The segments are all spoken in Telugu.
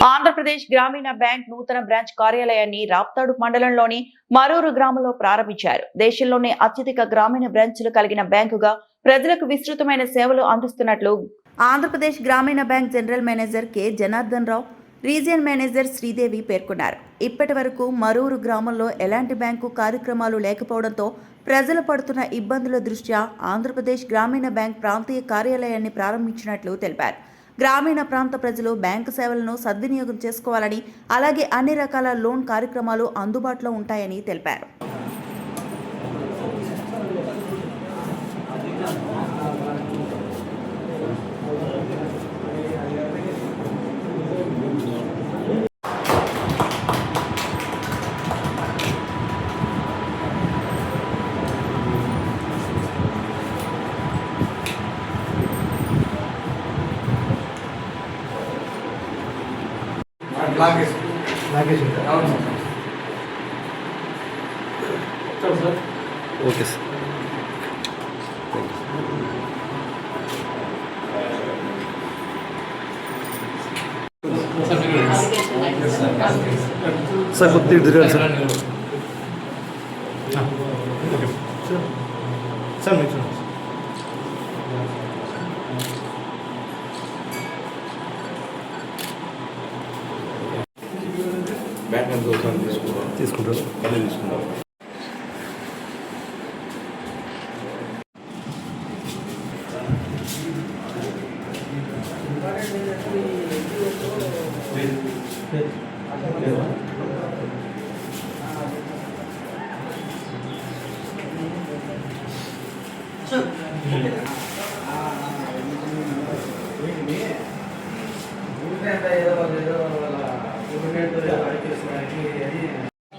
ఆంధ్రప్రదేశ్ గ్రామీణ బ్యాంక్ నూతన బ్రాంచ్ కార్యాలయాన్ని రాప్తాడు మండలంలోని మరూరు గ్రామంలో ప్రారంభించారు. దేశంలోనే అత్యధిక గ్రామీణ బ్రాంచ్లు కలిగిన బ్యాంకుగా ప్రజలకు విస్తృతమైన సేవలు అందిస్తున్నట్లు Andhra Pradesh Grameena bank general manager K Janardhan Rao, region manager Sridevi పేర్కొన్నారు. ఇప్పటి వరకు మరూరు గ్రామంలో ఎలాంటి బ్యాంకు కార్యక్రమాలు లేకపోవడంతో ప్రజలు పడుతున్న ఇబ్బందుల దృష్ట్యా ఆంధ్రప్రదేశ్ గ్రామీణ బ్యాంక్ ప్రాంతీయ కార్యాలయాన్ని ప్రారంభించినట్లు తెలిపారు. గ్రామీణ ప్రాంత ప్రజలు బ్యాంకు సేవలను సద్వినియోగం చేసుకోవాలని, అలాగే అన్ని రకాల లోన్ కార్యక్రమాలు అందుబాటులో ఉంటాయని తెలిపారు. Okay sir. సార్ కొద్దిగా తిరగాలి సార్. సార్ మీకు బ్యాంక్ అంతా ఒకసారి తీసుకుంటారు మళ్ళీ తీసుకుంటారు.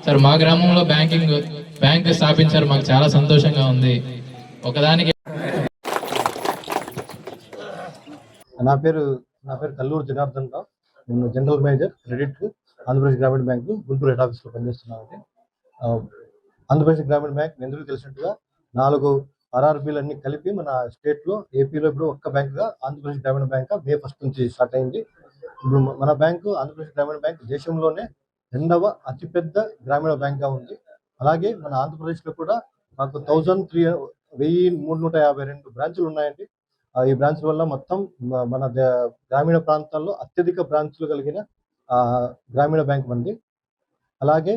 సార్ మా గ్రామంలో బ్యాంక్ స్థాపించారు, మాకు చాలా సంతోషంగా ఉంది. ఒకదానికి నా పేరు కల్లూరు జనార్దన్ రావు. నేను జనరల్ మేనేజర్ క్రెడిట్ ఆంధ్రప్రదేశ్ గ్రామీణ బ్యాంకు గుంటూరు హెడ్ ఆఫీస్లో పనిచేస్తున్నానండి. ఆంధ్రప్రదేశ్ గ్రామీణ బ్యాంక్ ఎందుకు తెలిసినట్టుగా 4 RRBలన్నీ కలిపి మన స్టేట్లో ఏపీలో ఇప్పుడు ఒక్క బ్యాంకుగా ఆంధ్రప్రదేశ్ గ్రామీణ బ్యాంక్ మే 1 నుంచి స్టార్ట్ అయింది. ఇప్పుడు మన బ్యాంకు ఆంధ్రప్రదేశ్ గ్రామీణ బ్యాంక్ దేశంలోనే 2వ అతిపెద్ద గ్రామీణ బ్యాంక్గా ఉంది. అలాగే మన ఆంధ్రప్రదేశ్లో కూడా మాకు 1352 బ్రాంచులు ఉన్నాయండి. ఈ బ్రాంచ్ల వల్ల మొత్తం మన గ్రామీణ ప్రాంతాల్లో అత్యధిక బ్రాంచ్లు కలిగిన గ్రామీణ బ్యాంక్ ఉంది. అలాగే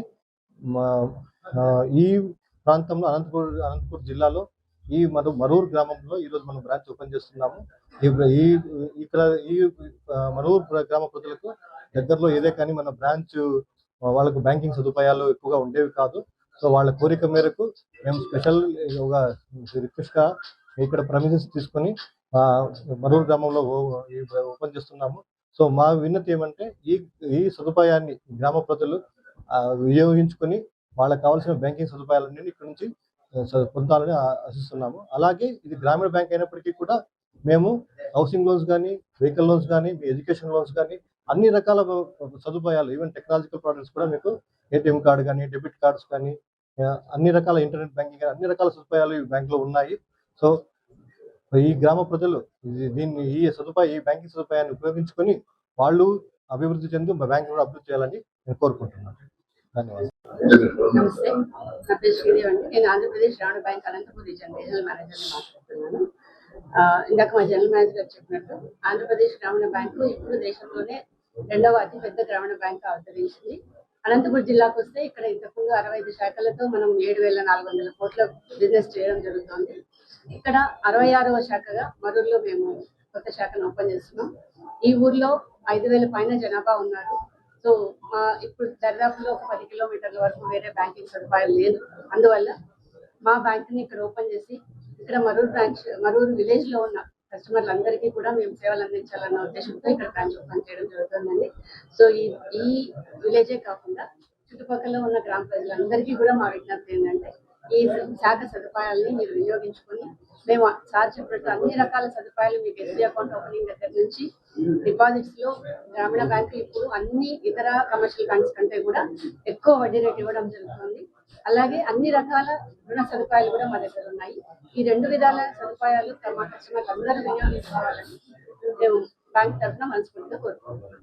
ఈ ప్రాంతంలో అనంతపూర్ జిల్లాలో ఈ మరూరు గ్రామంలో ఈరోజు మనం బ్రాంచ్ ఓపెన్ చేస్తున్నాము. ఇక్కడ ఈ మరూరు గ్రామ ప్రజలకు దగ్గరలో ఏదే కానీ మన బ్రాంచ్ వాళ్ళకు బ్యాంకింగ్ సదుపాయాలు ఎక్కువగా ఉండేవి కాదు. సో వాళ్ళ కోరిక మేరకు మేము స్పెషల్ రిక్వెస్ట్గా ఇక్కడ ప్రమిసెస్ తీసుకొని మరూరు గ్రామంలో ఓపెన్ చేస్తున్నాము. సో మా విన్నతి ఏమంటే ఈ సదుపాయాన్ని గ్రామ ప్రజలు వినియోగించుకొని వాళ్ళకి కావాల్సిన బ్యాంకింగ్ సదుపాయాలన్నీ ఇక్కడ నుంచి పొందాలని ఆశిస్తున్నాము. అలాగే ఇది గ్రామీణ బ్యాంక్ అయినప్పటికీ కూడా మేము హౌసింగ్ లోన్స్ కానీ, వెహికల్ లోన్స్ కానీ, ఎడ్యుకేషన్ లోన్స్ కానీ అన్ని రకాల సదుపాయాలు, ఈవెన్ టెక్నాలజికల్ ప్రోడక్ట్స్ కూడా మీకు ఏటీఎం కార్డు కానీ, డెబిట్ కార్డ్స్ కానీ, అన్ని రకాల ఇంటర్నెట్ బ్యాంకింగ్ కానీ అన్ని రకాల సదుపాయాలు ఈ బ్యాంక్లో ఉన్నాయి. సో ఈ గ్రామ ప్రజలు ఈ బ్యాంకింగ్ సదుపాయాన్ని ఉపయోగించుకొని వాళ్ళు అభివృద్ధి చెంది బ్యాంక్ కూడా అభివృద్ధి చేయాలని నేను కోరుకుంటున్నాను. ధన్యవాదాలు. నమస్తే, నా పేరు శ్రీదేవి అండి. నేను ఆంధ్రప్రదేశ్ గ్రామీణ బ్యాంక్ అనంతపూర్ రీజనల్ మేనేజర్ని మాట్లాడుతున్నాను. ఇందాక మా జనరల్ మేనేజర్ గారు చెప్పినట్టు ఆంధ్రప్రదేశ్ గ్రామీణ బ్యాంకు ఇప్పుడు దేశంలోనే 2వ అతిపెద్ద గ్రామీణ బ్యాంక్ అవతరించింది. అనంతపురం జిల్లాకు వస్తే ఇక్కడ ఇంతకుముందు 65 శాఖలతో మనం 7,400 కోట్ల బిజినెస్ చేయడం జరుగుతుంది. ఇక్కడ 66వ శాఖగా మరూరులో మేము కొత్త శాఖను ఓపెన్ చేస్తున్నాం. ఈ ఊర్లో 5,000 పైన జనాభా ఉన్నారు. సో ఇప్పుడు దరిదాపులో ఒక 10 కిలోమీటర్ల వరకు వేరే బ్యాంకింగ్ సదుపాయాలు లేదు. అందువల్ల మా బ్యాంక్ని ఇక్కడ ఓపెన్ చేసి ఇక్కడ మరూరు విలేజ్ లో ఉన్న కస్టమర్లందరికీ కూడా మేము సేవలు అందించాలన్న ఉద్దేశంతో ఇక్కడ బ్రాంచ్ ఓపెన్ చేయడం జరుగుతుందండి. సో ఈ విలేజే కాకుండా చుట్టుపక్కల ఉన్న గ్రామ ప్రజలందరికీ కూడా మా విజ్ఞప్తి ఏంటంటే ఈ శాఖ సదుపాయాలని మీరు వినియోగించుకొని మేము సార్ చెప్పినట్టు అన్ని రకాల సదుపాయాలు మీకు ఎస్బీ అకౌంట్ ఓపెనింగ్ దగ్గర నుంచి డిపాజిట్స్ లో గ్రామీణ బ్యాంకు ఇప్పుడు అన్ని ఇతర కమర్షియల్ బ్యాంక్స్ కంటే కూడా ఎక్కువ వడ్డీ రేట్ ఇవ్వడం జరుగుతుంది. అలాగే అన్ని రకాల రుణ సదుపాయాలు కూడా మా దగ్గర ఉన్నాయి. ఈ 2 విధాల సదుపాయాలు మా కస్టమర్లు అందరూ వినియోగించుకోవాలని మేము బ్యాంక్ తరఫున మనస్ఫూర్తిగా కోరుకుంటున్నాం.